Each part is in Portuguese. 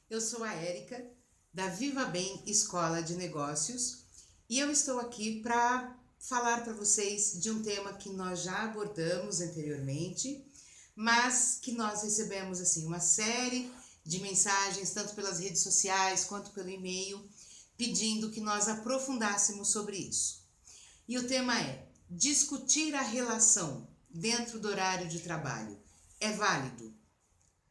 Eu sou a Érica, da Viva Bem Escola de Negócios, e eu estou aqui para falar para vocês de um tema que nós já abordamos anteriormente, mas que nós recebemos assim uma série de mensagens, tanto pelas redes sociais quanto pelo e-mail, pedindo que nós aprofundássemos sobre isso. E o tema é: discutir a relação dentro do horário de trabalho é válido?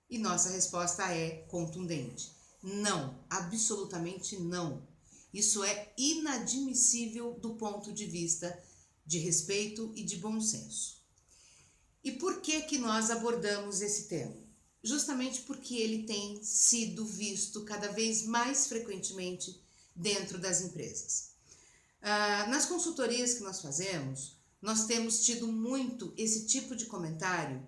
E nossa resposta é contundente: não, absolutamente não. Isso é inadmissível do ponto de vista de respeito e de bom senso. E por que nós abordamos esse tema? Justamente porque ele tem sido visto cada vez mais frequentemente dentro das empresas. Nas consultorias que nós fazemos, nós temos tido muito esse tipo de comentário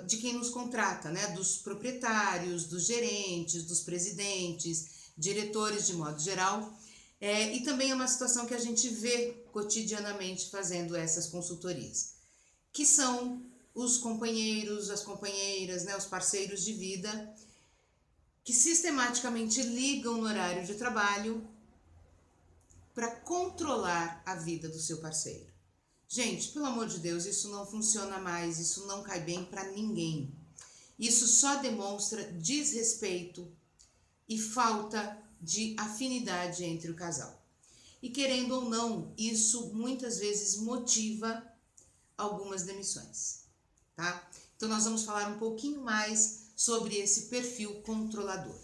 de quem nos contrata, né? Dos proprietários, dos gerentes, dos presidentes, diretores de modo geral. E também é uma situação que a gente vê cotidianamente fazendo essas consultorias, que são os companheiros, as companheiras, né? Os parceiros de vida, que sistematicamente ligam no horário de trabalho para controlar a vida do seu parceiro. Gente, pelo amor de Deus, isso não funciona mais, isso não cai bem para ninguém. Isso só demonstra desrespeito e falta de afinidade entre o casal. E querendo ou não, isso muitas vezes motiva algumas demissões, tá? Então nós vamos falar um pouquinho mais sobre esse perfil controlador.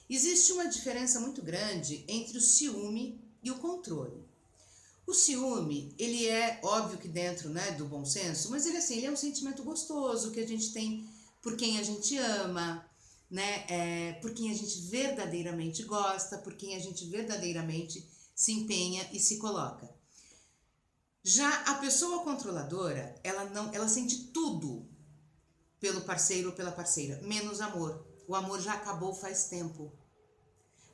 Existe uma diferença muito grande entre o ciúme e o controle. O ciúme, ele é óbvio que dentro, né, do bom senso, mas ele é um sentimento gostoso que a gente tem por quem a gente ama, né, por quem a gente verdadeiramente gosta, por quem a gente verdadeiramente se empenha e se coloca. Já a pessoa controladora, ela sente tudo pelo parceiro ou pela parceira, menos amor. O amor já acabou faz tempo.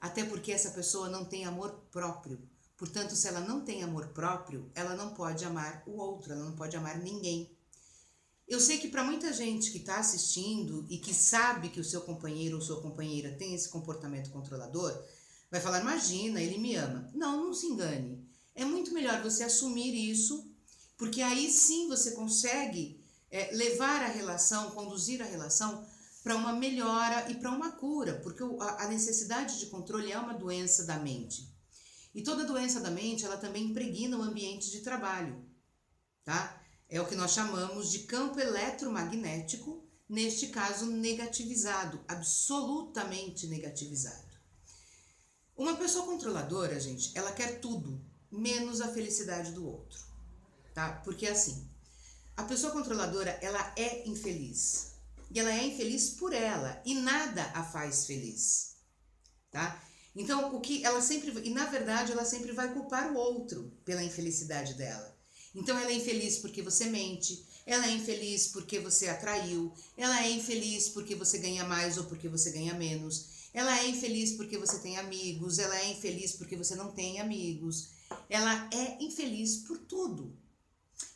Até porque essa pessoa não tem amor próprio. Portanto, se ela não tem amor próprio, ela não pode amar o outro, ela não pode amar ninguém. Eu sei que para muita gente que está assistindo e que sabe que o seu companheiro ou sua companheira tem esse comportamento controlador, vai falar: imagina, ele me ama. Não, não se engane. É muito melhor você assumir isso, porque aí sim você consegue levar a relação, conduzir a relação para uma melhora e para uma cura, porque a necessidade de controle é uma doença da mente. E toda doença da mente, ela também impregna o ambiente de trabalho, tá? É o que nós chamamos de campo eletromagnético, neste caso negativizado, absolutamente negativizado. Uma pessoa controladora, gente, ela quer tudo, menos a felicidade do outro, tá? Porque assim, a pessoa controladora, ela é infeliz. E ela é infeliz por ela, e nada a faz feliz, tá? Então, o que ela sempre, e na verdade, ela sempre vai culpar o outro pela infelicidade dela. Então, ela é infeliz porque você mente, ela é infeliz porque você atraiu, ela é infeliz porque você ganha mais ou porque você ganha menos, ela é infeliz porque você tem amigos, ela é infeliz porque você não tem amigos, ela é infeliz por tudo.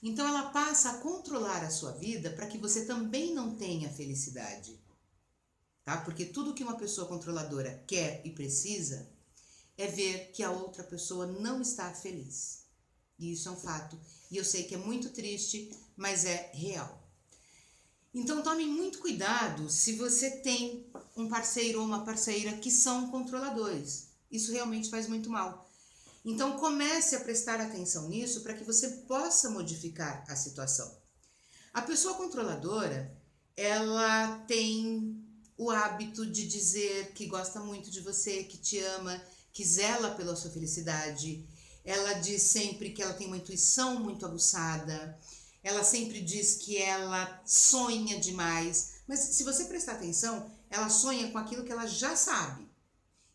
Então, ela passa a controlar a sua vida para que você também não tenha felicidade. Tá? Porque tudo que uma pessoa controladora quer e precisa é ver que a outra pessoa não está feliz. E isso é um fato. E eu sei que é muito triste, mas é real. Então tome muito cuidado se você tem um parceiro ou uma parceira que são controladores. Isso realmente faz muito mal. Então comece a prestar atenção nisso para que você possa modificar a situação. A pessoa controladora, ela tem o hábito de dizer que gosta muito de você, que te ama, que zela pela sua felicidade. Ela diz sempre que ela tem uma intuição muito aguçada. Ela sempre diz que ela sonha demais. Mas se você prestar atenção, ela sonha com aquilo que ela já sabe.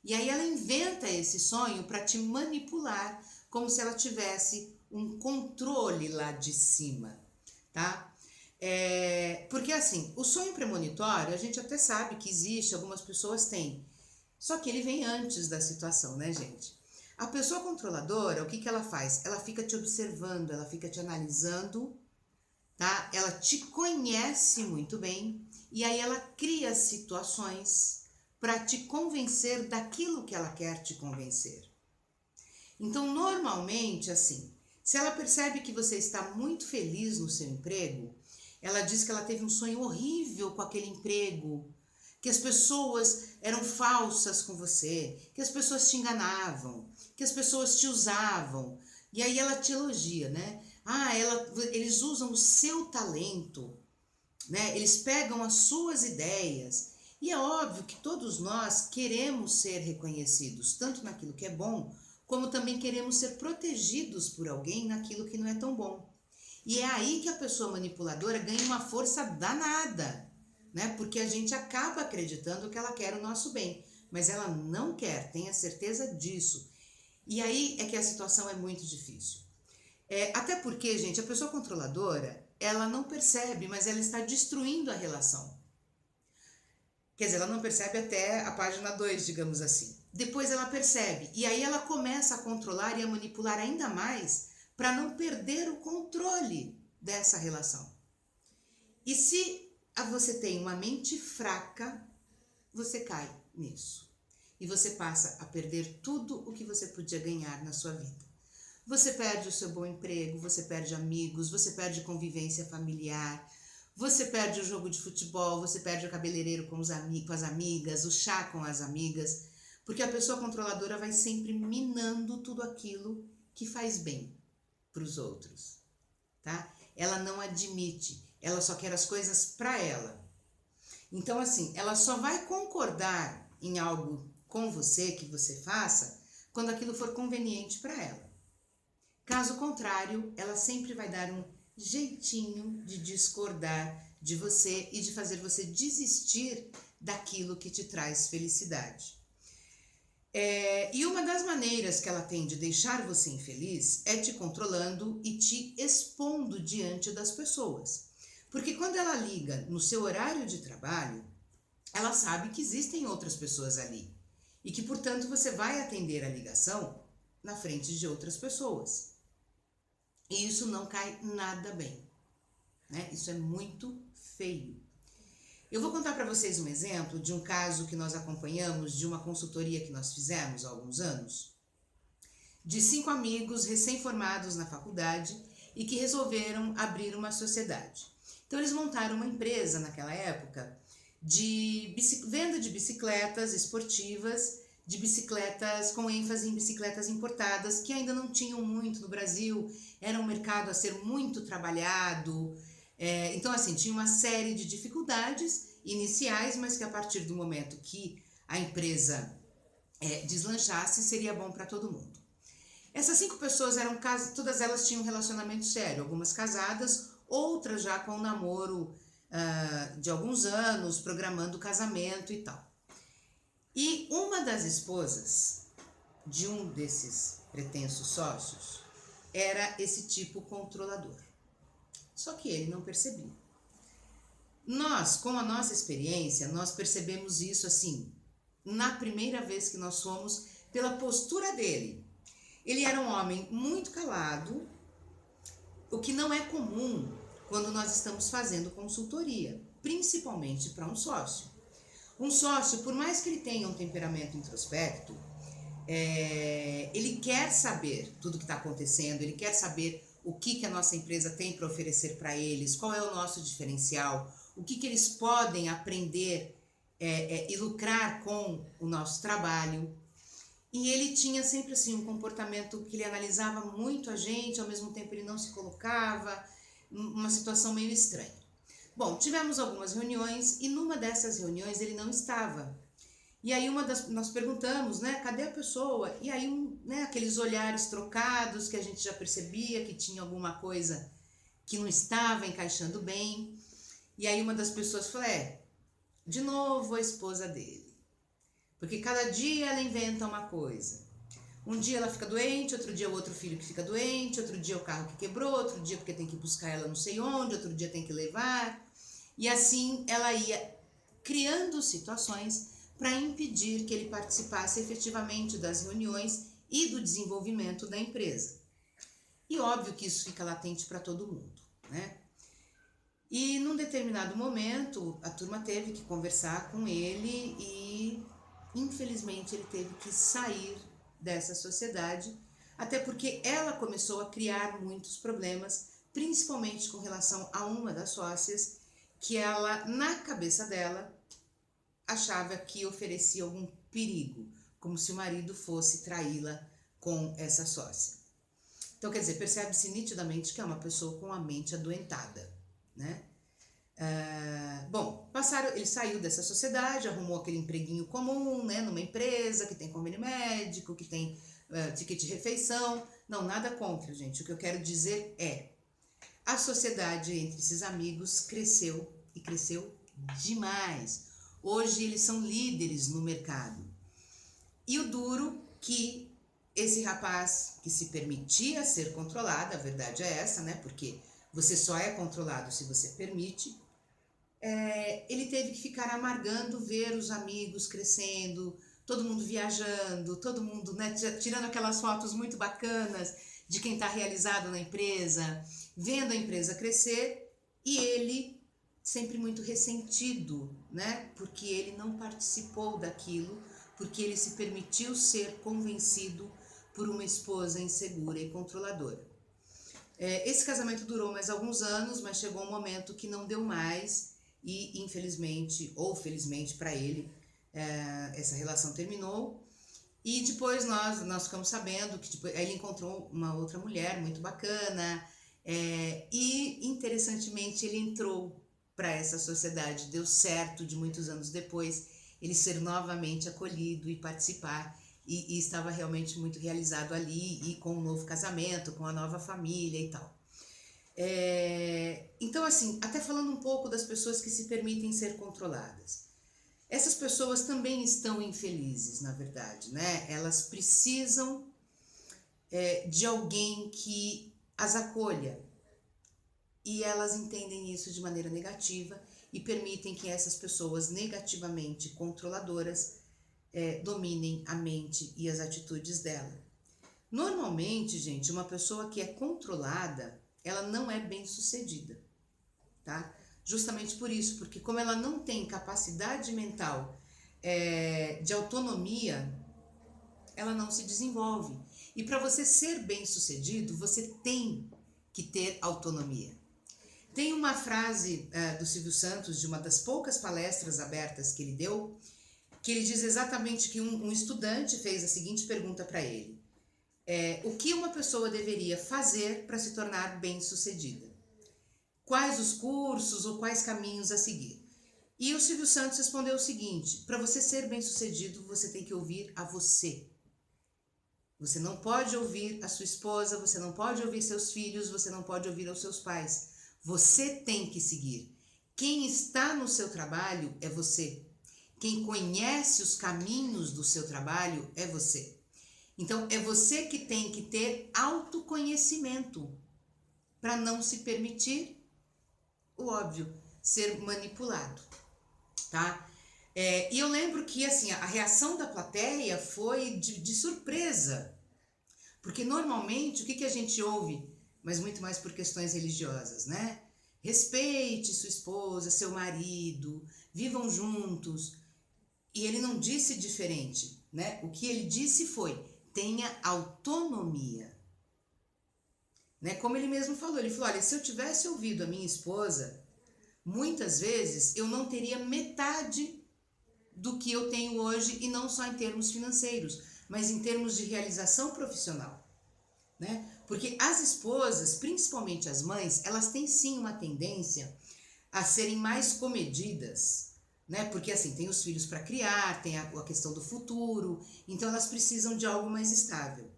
E aí ela inventa esse sonho para te manipular, como se ela tivesse um controle lá de cima, tá? Porque assim, o sonho premonitório, a gente até sabe que existe, algumas pessoas têm. Só que ele vem antes da situação, né, gente? A pessoa controladora, o que ela faz? Ela fica te observando, ela fica te analisando, tá? Ela te conhece muito bem e aí ela cria situações para te convencer daquilo que ela quer te convencer. Então, normalmente, assim, se ela percebe que você está muito feliz no seu emprego, ela diz que ela teve um sonho horrível com aquele emprego, que as pessoas eram falsas com você, que as pessoas te enganavam, que as pessoas te usavam. E aí ela te elogia, né? Eles usam o seu talento, né? Eles pegam as suas ideias. E é óbvio que todos nós queremos ser reconhecidos, tanto naquilo que é bom, como também queremos ser protegidos por alguém naquilo que não é tão bom. E é aí que a pessoa manipuladora ganha uma força danada, né? Porque a gente acaba acreditando que ela quer o nosso bem, mas ela não quer, tenha certeza disso. E aí é que a situação é muito difícil. Até porque, gente, a pessoa controladora, ela não percebe, mas ela está destruindo a relação. Quer dizer, ela não percebe até a página 2, digamos assim. Depois ela percebe, e aí ela começa a controlar e a manipular ainda mais para não perder o controle dessa relação. E se você tem uma mente fraca, você cai nisso. E você passa a perder tudo o que você podia ganhar na sua vida. Você perde o seu bom emprego, você perde amigos, você perde convivência familiar, você perde o jogo de futebol, você perde o cabeleireiro com as amigas, o chá com as amigas, porque a pessoa controladora vai sempre minando tudo aquilo que faz bem para os outros, tá? Ela não admite, ela só quer as coisas para ela. Então, assim, ela só vai concordar em algo com você, que você faça, quando aquilo for conveniente para ela. Caso contrário, ela sempre vai dar um jeitinho de discordar de você e de fazer você desistir daquilo que te traz felicidade. E uma das maneiras que ela tem de deixar você infeliz é te controlando e te expondo diante das pessoas. Porque quando ela liga no seu horário de trabalho, ela sabe que existem outras pessoas ali e que, portanto, você vai atender a ligação na frente de outras pessoas. E isso não cai nada bem, né? Isso é muito feio. Eu vou contar para vocês um exemplo de um caso que nós acompanhamos de uma consultoria que nós fizemos há alguns anos, de 5 amigos recém-formados na faculdade e que resolveram abrir uma sociedade. Então eles montaram uma empresa naquela época de venda de bicicletas esportivas, de bicicletas com ênfase em bicicletas importadas, que ainda não tinham muito no Brasil, era um mercado a ser muito trabalhado. Então, assim, tinha uma série de dificuldades iniciais, mas que a partir do momento que a empresa deslanchasse, seria bom para todo mundo. Essas 5 pessoas todas elas tinham um relacionamento sério, algumas casadas, outras já com um namoro de alguns anos, programando o casamento e tal. E uma das esposas de um desses pretensos sócios era esse tipo controlador. Só que ele não percebia. Nós, com a nossa experiência, nós percebemos isso assim, na primeira vez que nós fomos, pela postura dele. Ele era um homem muito calado, o que não é comum quando nós estamos fazendo consultoria, principalmente para um sócio. Um sócio, por mais que ele tenha um temperamento introspecto, ele quer saber tudo o que está acontecendo, ele quer saber o que a nossa empresa tem para oferecer para eles, qual é o nosso diferencial, o que eles podem aprender e lucrar com o nosso trabalho. E ele tinha sempre assim um comportamento que ele analisava muito a gente, ao mesmo tempo ele não se colocava, uma situação meio estranha. Bom, tivemos algumas reuniões e numa dessas reuniões ele não estava. E aí nós perguntamos, né, cadê a pessoa? E aí aqueles olhares trocados que a gente já percebia que tinha alguma coisa que não estava encaixando bem. E aí uma das pessoas falou, de novo a esposa dele. Porque cada dia ela inventa uma coisa. Um dia ela fica doente, outro dia o outro filho que fica doente, outro dia o carro que quebrou, outro dia porque tem que buscar ela não sei onde, outro dia tem que levar. E assim ela ia criando situações para impedir que ele participasse efetivamente das reuniões e do desenvolvimento da empresa. E óbvio que isso fica latente para todo mundo, né? E num determinado momento, a turma teve que conversar com ele e, infelizmente, ele teve que sair dessa sociedade, até porque ela começou a criar muitos problemas, principalmente com relação a uma das sócias, que ela, na cabeça dela, achava que oferecia algum perigo, como se o marido fosse traí-la com essa sócia. Então, quer dizer, percebe-se nitidamente que é uma pessoa com a mente adoentada, né? Bom, ele saiu dessa sociedade, arrumou aquele empreguinho comum, né, numa empresa que tem convênio médico, que tem ticket de refeição. Não, nada contra, gente. O que eu quero dizer é, a sociedade entre esses amigos cresceu e cresceu demais. Hoje eles são líderes no mercado. E o duro que esse rapaz que se permitia ser controlado, a verdade é essa, né? Porque você só é controlado se você permite. Ele teve que ficar amargando ver os amigos crescendo, todo mundo viajando, todo mundo, né, tirando aquelas fotos muito bacanas de quem está realizado na empresa, vendo a empresa crescer, e ele sempre muito ressentido, né, porque ele não participou daquilo, porque ele se permitiu ser convencido por uma esposa insegura e controladora. Esse casamento durou mais alguns anos, mas chegou um momento que não deu mais, e infelizmente ou felizmente para ele, essa relação terminou. E depois nós ficamos sabendo que depois, ele encontrou uma outra mulher muito bacana, e interessantemente ele entrou para essa sociedade, deu certo de muitos anos depois ele ser novamente acolhido e participar, e estava realmente muito realizado ali, e com um novo casamento, com a nova família e tal. Então, assim, até falando um pouco das pessoas que se permitem ser controladas. Essas pessoas também estão infelizes, na verdade, né? Elas precisam de alguém que as acolha. E elas entendem isso de maneira negativa e permitem que essas pessoas negativamente controladoras dominem a mente e as atitudes dela. Normalmente, gente, uma pessoa que é controlada, ela não é bem sucedida, tá? Justamente por isso, porque como ela não tem capacidade mental de autonomia, ela não se desenvolve. E para você ser bem sucedido, você tem que ter autonomia. Tem uma frase do Silvio Santos, de uma das poucas palestras abertas que ele deu, que ele diz exatamente que um estudante fez a seguinte pergunta para ele: o que uma pessoa deveria fazer para se tornar bem-sucedida? Quais os cursos ou quais caminhos a seguir? E o Silvio Santos respondeu o seguinte: para você ser bem-sucedido, você tem que ouvir a você. Você não pode ouvir a sua esposa, você não pode ouvir seus filhos, você não pode ouvir os seus pais. Você tem que seguir. Quem está no seu trabalho é você. Quem conhece os caminhos do seu trabalho é você. Então, é você que tem que ter autoconhecimento para não se permitir, o óbvio, ser manipulado, tá? E eu lembro que, assim, a reação da plateia foi de surpresa, porque normalmente o que a gente ouve, mas muito mais por questões religiosas, né? Respeite sua esposa, seu marido, vivam juntos. E ele não disse diferente, né? O que ele disse foi: tenha autonomia. Né? Como ele mesmo falou, ele falou: olha, se eu tivesse ouvido a minha esposa, muitas vezes eu não teria metade do que eu tenho hoje, e não só em termos financeiros, mas em termos de realização profissional. Né? Porque as esposas, principalmente as mães, elas têm sim uma tendência a serem mais comedidas, né? Porque assim, tem os filhos para criar, tem a questão do futuro, então elas precisam de algo mais estável.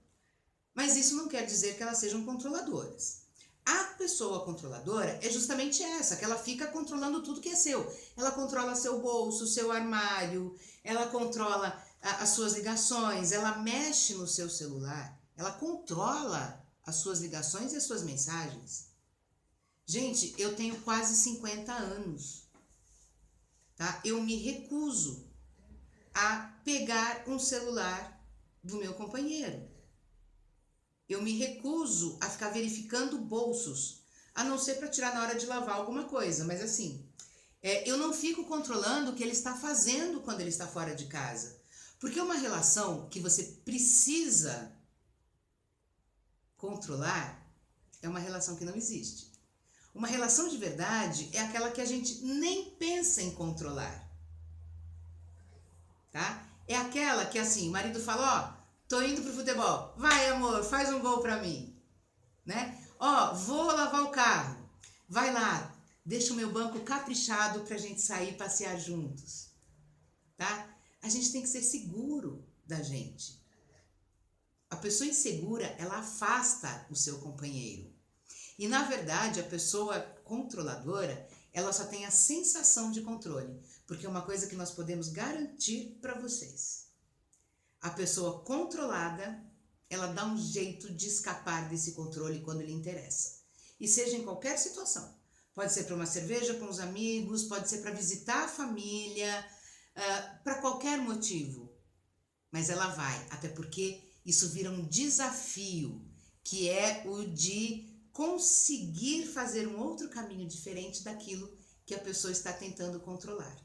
Mas isso não quer dizer que elas sejam controladoras. A pessoa controladora é justamente essa, que ela fica controlando tudo que é seu. Ela controla seu bolso, seu armário, ela controla as suas ligações, ela mexe no seu celular, ela controla as suas ligações e as suas mensagens. Gente, eu tenho quase 50 anos, tá? Eu me recuso a pegar um celular do meu companheiro. Eu me recuso a ficar verificando bolsos, a não ser para tirar na hora de lavar alguma coisa, mas assim, eu não fico controlando o que ele está fazendo quando ele está fora de casa. Porque uma relação que você precisa controlar é uma relação que não existe. Uma relação de verdade é aquela que a gente nem pensa em controlar. Tá? É aquela que assim, o marido fala, ó, tô indo pro futebol, vai amor, faz um gol pra mim, né? Ó, vou lavar o carro, vai lá, deixa o meu banco caprichado pra gente sair passear juntos, tá? A gente tem que ser seguro da gente. A pessoa insegura, ela afasta o seu companheiro. E na verdade, a pessoa controladora, ela só tem a sensação de controle, porque é uma coisa que nós podemos garantir para vocês. A pessoa controlada, ela dá um jeito de escapar desse controle quando lhe interessa. E seja em qualquer situação. Pode ser para uma cerveja com os amigos, pode ser para visitar a família, para qualquer motivo. Mas ela vai, até porque isso vira um desafio, que é o de conseguir fazer um outro caminho diferente daquilo que a pessoa está tentando controlar.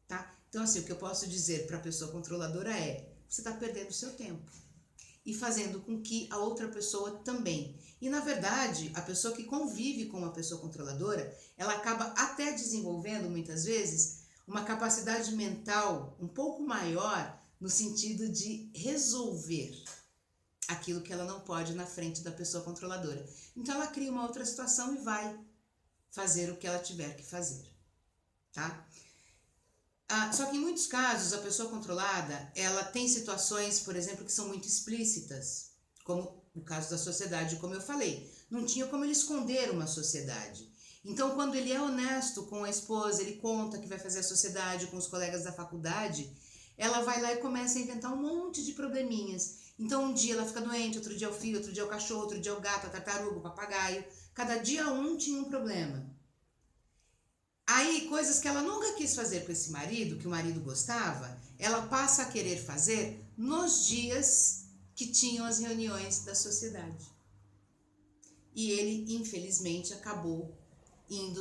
Tá? Então, assim, o que eu posso dizer para a pessoa controladora é: você está perdendo o seu tempo e fazendo com que a outra pessoa também. E, na verdade, a pessoa que convive com uma pessoa controladora, ela acaba até desenvolvendo, muitas vezes, uma capacidade mental um pouco maior no sentido de resolver aquilo que ela não pode na frente da pessoa controladora. Então ela cria uma outra situação e vai fazer o que ela tiver que fazer, tá? Só que em muitos casos a pessoa controlada, ela tem situações, por exemplo, que são muito explícitas, como o caso da sociedade, como eu falei. Não tinha como ele esconder uma sociedade. Então, quando ele é honesto com a esposa, ele conta que vai fazer a sociedade com os colegas da faculdade, ela vai lá e começa a inventar um monte de probleminhas. Então, um dia ela fica doente, outro dia é o filho, outro dia é o cachorro, outro dia é o gato, a tartaruga, o papagaio. Cada dia um tinha um problema. Aí, coisas que ela nunca quis fazer com esse marido, que o marido gostava, ela passa a querer fazer nos dias que tinham as reuniões da sociedade. E ele, infelizmente, acabou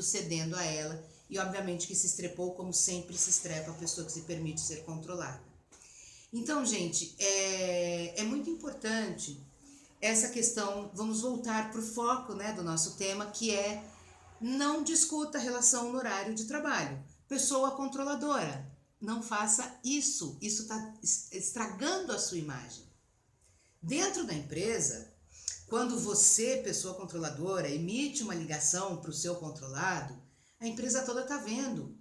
cedendo a ela. E, obviamente, que se estrepou como sempre se estrepa a pessoa que se permite ser controlada. Então, gente, é muito importante essa questão. Vamos voltar para o foco, né, do nosso tema, que é: não discuta a relação no horário de trabalho. Pessoa controladora, não faça isso. Isso está estragando a sua imagem. Dentro da empresa, quando você, pessoa controladora, emite uma ligação para o seu controlado, a empresa toda está vendo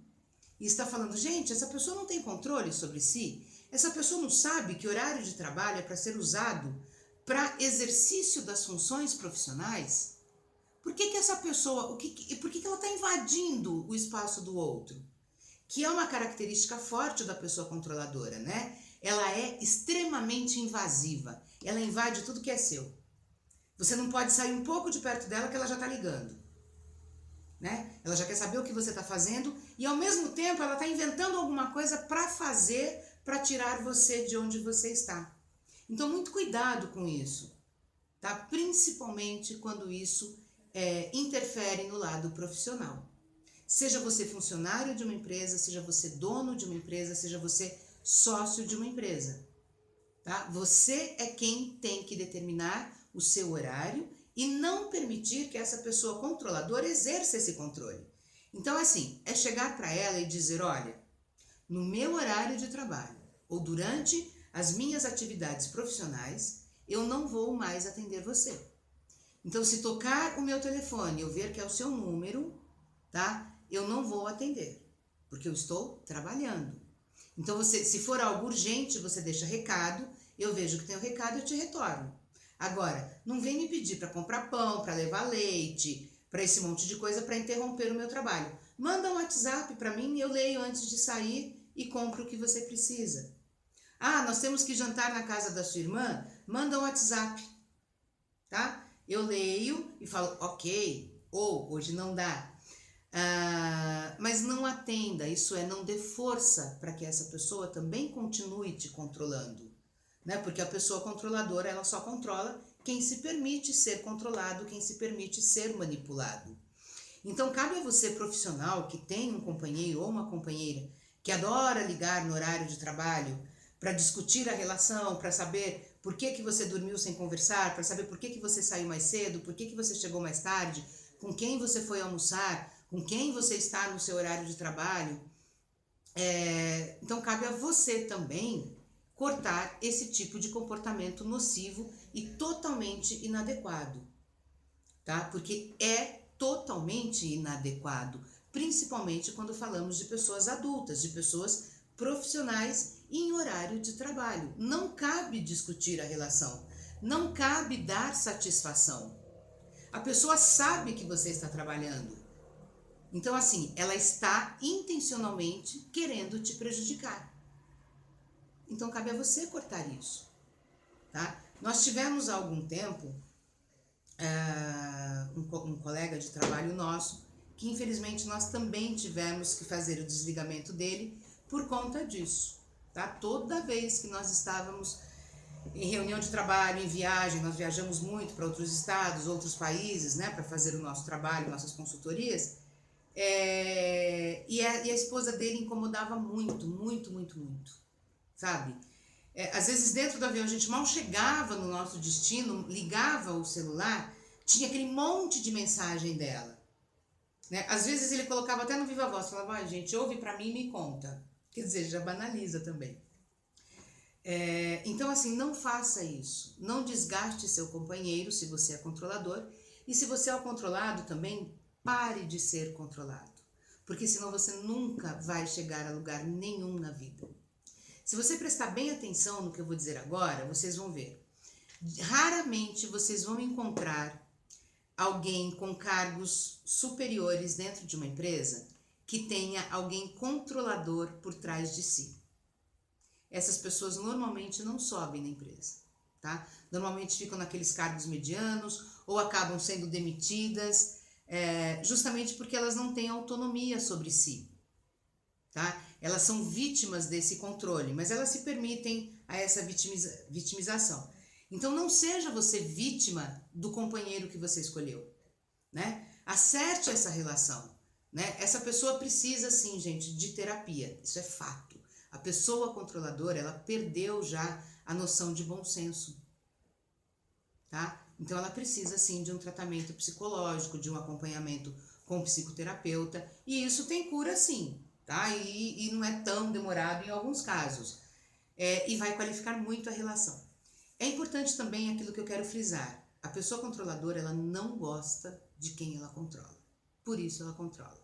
e está falando: gente, essa pessoa não tem controle sobre si. Essa pessoa não sabe que horário de trabalho é para ser usado para exercício das funções profissionais? Por que essa pessoa, por que ela está invadindo o espaço do outro? Que é uma característica forte da pessoa controladora, né? Ela é extremamente invasiva. Ela invade tudo que é seu. Você não pode sair um pouco de perto dela que ela já está ligando, né? Ela já quer saber o que você está fazendo e, ao mesmo tempo, ela está inventando alguma coisa para fazer, para tirar você de onde você está. Então, muito cuidado com isso, tá? Principalmente quando isso interfere no lado profissional. Seja você funcionário de uma empresa, seja você dono de uma empresa, seja você sócio de uma empresa, tá? Você é quem tem que determinar o seu horário e não permitir que essa pessoa controladora exerça esse controle. Então, assim, é chegar para ela e dizer: olha, no meu horário de trabalho ou durante as minhas atividades profissionais, eu não vou mais atender você. Então, se tocar o meu telefone e eu ver que é o seu número, tá? Eu não vou atender, porque eu estou trabalhando. Então, você, se for algo urgente, você deixa recado, eu vejo que tem o recado, eu te retorno. Agora, não vem me pedir para comprar pão, para levar leite, para esse monte de coisa, para interromper o meu trabalho. Manda um WhatsApp para mim, eu leio antes de sair e compro o que você precisa. Ah, nós temos que jantar na casa da sua irmã? Manda um WhatsApp, tá? Eu leio e falo: ok, ou hoje não dá. Mas não atenda, isso é, não dê força para que essa pessoa também continue te controlando, né? Porque a pessoa controladora, ela só controla quem se permite ser controlado, quem se permite ser manipulado. Então, cabe a você, profissional, que tem um companheiro ou uma companheira que adora ligar no horário de trabalho para discutir a relação, para saber por que você dormiu sem conversar, para saber por que você saiu mais cedo, por que você chegou mais tarde, com quem você foi almoçar, com quem você está no seu horário de trabalho. Então, cabe a você também cortar esse tipo de comportamento nocivo e totalmente inadequado, tá? Porque é totalmente inadequado, principalmente quando falamos de pessoas adultas, de pessoas profissionais em horário de trabalho. Não cabe discutir a relação, não cabe dar satisfação. A pessoa sabe que você está trabalhando. Então, assim, ela está intencionalmente querendo te prejudicar. Então, cabe a você cortar isso, tá? Nós tivemos há algum tempo um colega de trabalho nosso que, infelizmente, nós também tivemos que fazer o desligamento dele por conta disso, tá? Toda vez que nós estávamos em reunião de trabalho, em viagem, nós viajamos muito para outros estados, outros países, né, para fazer o nosso trabalho, nossas consultorias, e a esposa dele incomodava muito, muito, muito, muito, sabe? Às vezes dentro do avião a gente mal chegava no nosso destino, ligava o celular, tinha aquele monte de mensagem dela, né? Às vezes ele colocava até no viva voz, falava, ah, gente, ouve para mim e me conta. Quer dizer, já banaliza também. Então, assim, não faça isso. Não desgaste seu companheiro se você é controlador. E se você é o controlado também, pare de ser controlado. Porque senão você nunca vai chegar a lugar nenhum na vida. Se você prestar bem atenção no que eu vou dizer agora, vocês vão ver. Raramente vocês vão encontrar alguém com cargos superiores dentro de uma empresa que tenha alguém controlador por trás de si. Essas pessoas normalmente não sobem na empresa, tá? Normalmente ficam naqueles cargos medianos ou acabam sendo demitidas, justamente porque elas não têm autonomia sobre si, tá? Elas são vítimas desse controle, mas elas se permitem a essa vitimização. Então não seja você vítima do companheiro que você escolheu, né? Acerte essa relação, né? Essa pessoa precisa, sim, gente, de terapia, isso é fato. A pessoa controladora, ela perdeu já a noção de bom senso, tá? Então ela precisa, sim, de um tratamento psicológico, de um acompanhamento com psicoterapeuta, e isso tem cura, sim, tá? E não é tão demorado em alguns casos, e vai qualificar muito a relação. É importante também aquilo que eu quero frisar, a pessoa controladora, ela não gosta de quem ela controla, por isso ela controla.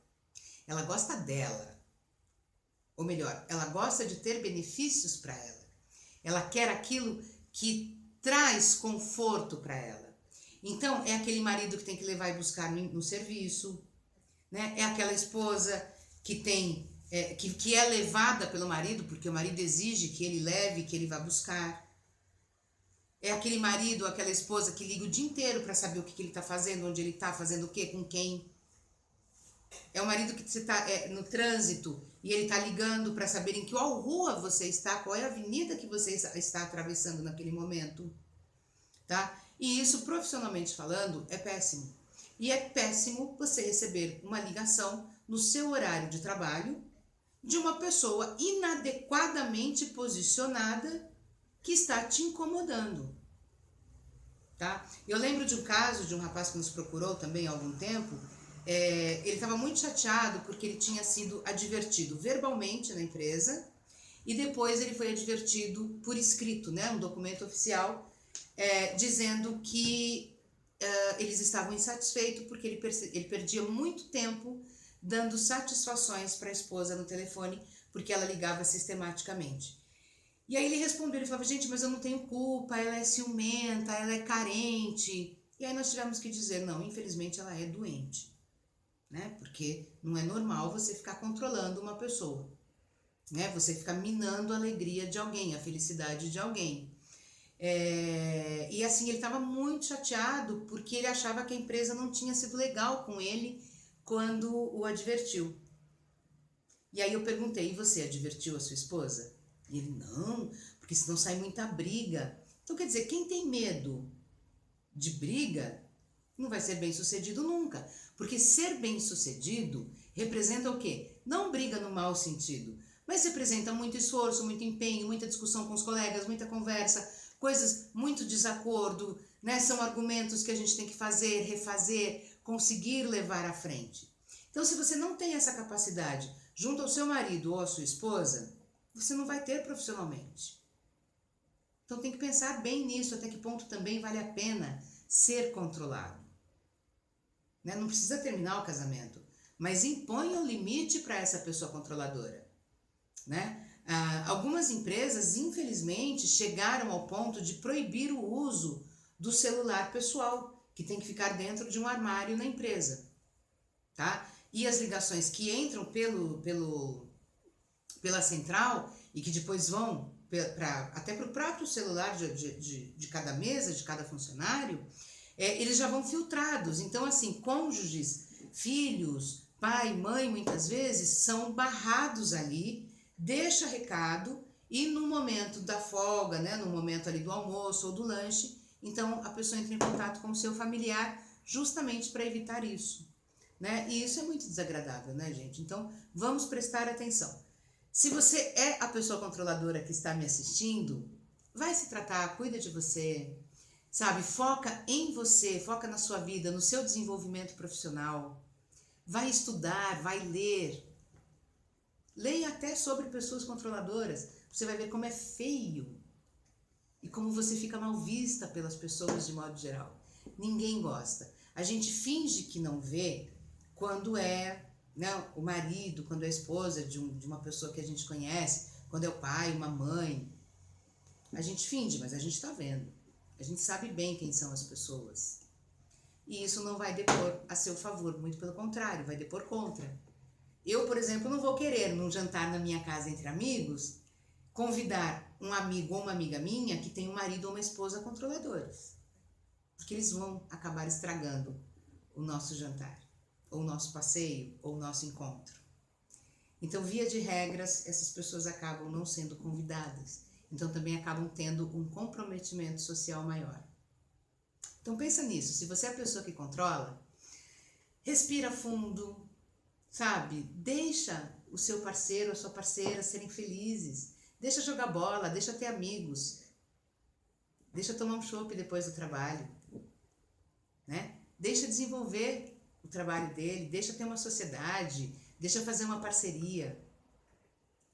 Ela gosta dela, ou melhor, ela gosta de ter benefícios para ela. Ela quer aquilo que traz conforto para ela. Então, é aquele marido que tem que levar e buscar no serviço, né? É aquela esposa que tem que é levada pelo marido, porque o marido exige que ele leve, que ele vá buscar. É aquele marido, aquela esposa que liga o dia inteiro para saber o que ele está fazendo, onde ele está, fazendo o quê, com quem. É o marido que você está no trânsito e ele está ligando para saber em qual rua você está, qual é a avenida que você está atravessando naquele momento, tá? E isso, profissionalmente falando, é péssimo. E é péssimo você receber uma ligação no seu horário de trabalho de uma pessoa inadequadamente posicionada que está te incomodando, tá? Eu lembro de um caso de um rapaz que nos procurou também há algum tempo. Ele estava muito chateado porque ele tinha sido advertido verbalmente na empresa e depois ele foi advertido por escrito, né, um documento oficial, dizendo que eles estavam insatisfeitos porque ele perdia muito tempo dando satisfações para a esposa no telefone porque ela ligava sistematicamente. E aí ele respondeu, ele falava, gente, mas eu não tenho culpa, ela é ciumenta, ela é carente. E aí nós tivemos que dizer, não, infelizmente ela é doente, né? Porque não é normal você ficar controlando uma pessoa, né? Você ficar minando a alegria de alguém, a felicidade de alguém. E assim, ele estava muito chateado porque ele achava que a empresa não tinha sido legal com ele quando o advertiu. E aí eu perguntei, e você advertiu a sua esposa? E ele, não, porque senão sai muita briga. Então quer dizer, quem tem medo de briga, não vai ser bem sucedido nunca. Porque ser bem sucedido representa o quê? Não briga no mau sentido, mas representa muito esforço, muito empenho, muita discussão com os colegas, muita conversa, coisas, muito desacordo, né? São argumentos que a gente tem que fazer, refazer, conseguir levar à frente. Então, se você não tem essa capacidade junto ao seu marido ou à sua esposa, você não vai ter profissionalmente. Então, tem que pensar bem nisso, até que ponto também vale a pena ser controlado. Né? Não precisa terminar o casamento, mas imponha um limite para essa pessoa controladora. Né? Algumas empresas, infelizmente, chegaram ao ponto de proibir o uso do celular pessoal, que tem que ficar dentro de um armário na empresa. Tá? E as ligações que entram pela central e que depois vão até para o próprio celular de cada mesa, de cada funcionário, eles já vão filtrados. Então, assim, cônjuges, filhos, pai, mãe, muitas vezes, são barrados ali, deixa recado e no momento da folga, né, no momento ali do almoço ou do lanche, então a pessoa entra em contato com o seu familiar justamente para evitar isso. Né? E isso é muito desagradável, né, gente? Então, vamos prestar atenção. Se você é a pessoa controladora que está me assistindo, vai se tratar, cuida de você, sabe? Foca em você, foca na sua vida, no seu desenvolvimento profissional. Vai estudar, vai ler. Leia até sobre pessoas controladoras. Você vai ver como é feio e como você fica mal vista pelas pessoas de modo geral. Ninguém gosta. A gente finge que não vê quando é, né, o marido, quando é a esposa de uma pessoa que a gente conhece, quando é o pai, uma mãe. A gente finge, mas a gente está vendo. A gente sabe bem quem são as pessoas. E isso não vai depor a seu favor, muito pelo contrário, vai depor contra. Eu, por exemplo, não vou querer, num jantar na minha casa entre amigos, convidar um amigo ou uma amiga minha que tem um marido ou uma esposa controladores. Porque eles vão acabar estragando o nosso jantar, ou o nosso passeio, ou o nosso encontro. Então, via de regras, essas pessoas acabam não sendo convidadas. Então, também acabam tendo um comprometimento social maior. Então, pensa nisso. Se você é a pessoa que controla, respira fundo, sabe? Deixa o seu parceiro, a sua parceira serem felizes. Deixa jogar bola, deixa ter amigos. Deixa tomar um chopp depois do trabalho. Né? Deixa desenvolver o trabalho dele, deixa ter uma sociedade, deixa fazer uma parceria.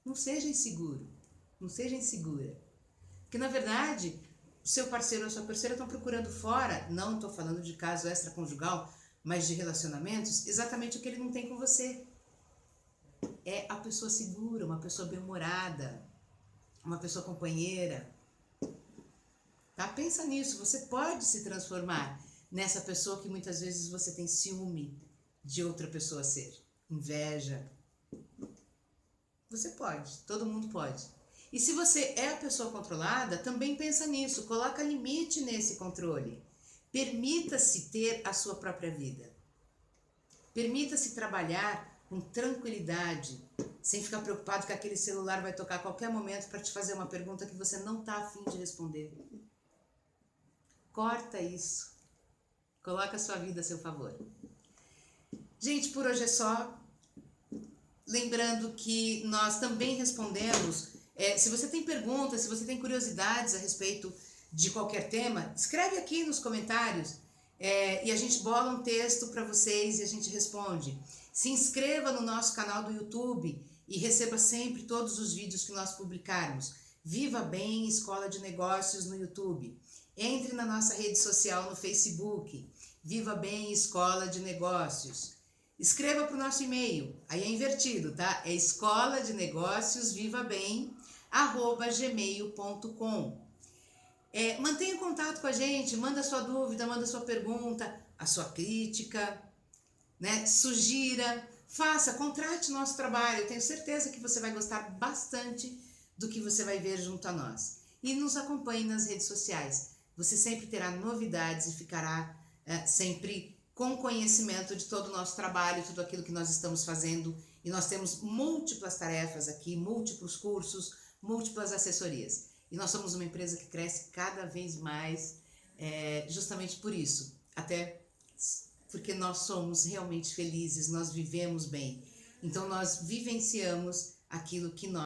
Não seja inseguro, não seja insegura. Porque, na verdade, o seu parceiro ou a sua parceira estão procurando fora, não estou falando de caso extraconjugal, mas de relacionamentos, exatamente o que ele não tem com você. É a pessoa segura, uma pessoa bem-humorada, uma pessoa companheira. Tá? Pensa nisso, você pode se transformar nessa pessoa que muitas vezes você tem ciúme de outra pessoa ser, inveja. Você pode, todo mundo pode. E se você é a pessoa controlada, também pensa nisso, coloca limite nesse controle. Permita-se ter a sua própria vida. Permita-se trabalhar com tranquilidade, sem ficar preocupado que aquele celular vai tocar a qualquer momento para te fazer uma pergunta que você não está afim de responder. Corta isso. Coloca a sua vida a seu favor. Gente, por hoje é só. Lembrando que nós também respondemos. Se você tem perguntas, se você tem curiosidades a respeito de qualquer tema, escreve aqui nos comentários e a gente bola um texto para vocês e a gente responde. Se inscreva no nosso canal do YouTube e receba sempre todos os vídeos que nós publicarmos. Viva Bem Escola de Negócios no YouTube. Entre na nossa rede social no Facebook. Viva Bem Escola de Negócios. Escreva para o nosso e-mail. Aí é invertido, tá? É escoladenegóciosvivabem@gmail.com. Mantenha contato com a gente, manda sua dúvida, manda sua pergunta, a sua crítica, né? Sugira, faça, contrate nosso trabalho. Eu tenho certeza que você vai gostar bastante do que você vai ver junto a nós. E nos acompanhe nas redes sociais. Você sempre terá novidades e ficará sempre com conhecimento de todo o nosso trabalho, tudo aquilo que nós estamos fazendo. E nós temos múltiplas tarefas aqui, múltiplos cursos, múltiplas assessorias. E nós somos uma empresa que cresce cada vez mais justamente por isso, até porque nós somos realmente felizes, nós vivemos bem. Então nós vivenciamos aquilo que nós